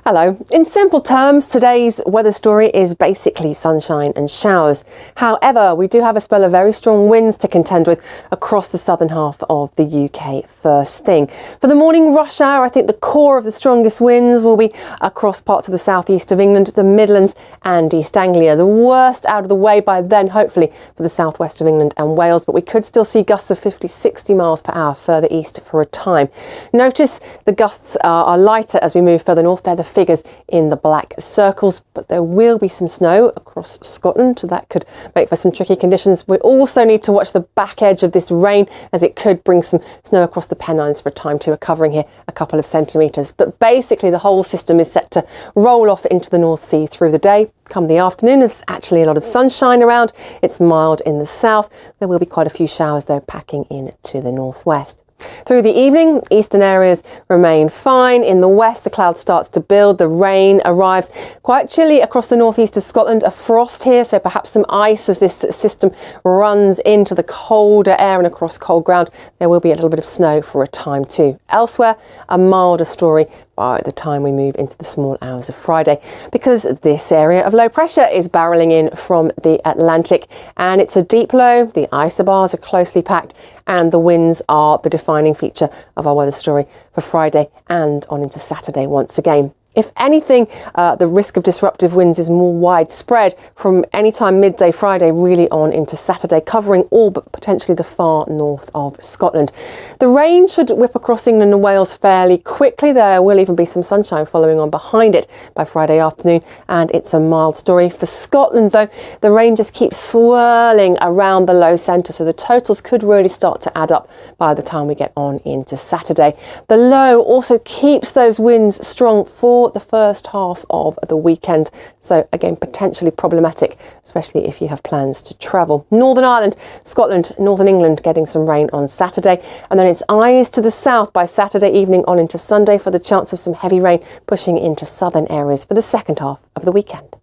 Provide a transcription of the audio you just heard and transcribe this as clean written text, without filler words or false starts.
Hello. In simple terms, today's weather story is basically sunshine and showers. However, we do have a spell of very strong winds to contend with across the southern half of the UK first thing. For the morning rush hour, I think the core of the strongest winds will be across parts of the southeast of England, the Midlands and East Anglia. The worst out of the way by then, hopefully, for the southwest of England and Wales, but we could still see gusts of 50-60 miles per hour further east for a time. Notice the gusts are lighter as we move further north. They're the figures in the black circles, but there will be some snow across Scotland, so that could make for some tricky conditions. We also need to watch the back edge of this rain, as it could bring some snow across the Pennines for a time too. We're covering here a couple of centimetres, but basically the whole system is set to roll off into the North Sea through the day. Come the afternoon, there's actually a lot of sunshine around. It's mild in the south. There will be quite a few showers though, packing in to the northwest. Through the evening, eastern areas remain fine. In the west, the cloud starts to build. The rain arrives. Quite chilly across the northeast of Scotland. A frost here, so perhaps some ice as this system runs into the colder air and across cold ground. There will be a little bit of snow for a time too. Elsewhere, a milder story by the time we move into the small hours of Friday, because this area of low pressure is barreling in from the Atlantic, and it's a deep low. The isobars are closely packed, and the winds are the defining feature of our weather story for Friday and on into Saturday once again. If anything, the risk of disruptive winds is more widespread from any time midday Friday really on into Saturday, covering all but potentially the far north of Scotland. The rain should whip across England and Wales fairly quickly. There will even be some sunshine following on behind it by Friday afternoon, and it's a mild story. For Scotland though, the rain just keeps swirling around the low centre, so the totals could really start to add up by the time we get on into Saturday. The low also keeps those winds strong for the first half of the weekend, so again potentially problematic, especially if you have plans to travel. Northern Ireland, Scotland, Northern England getting some rain on Saturday, and then it's eyes to the south by Saturday evening on into Sunday for the chance of some heavy rain pushing into southern areas for the second half of the weekend.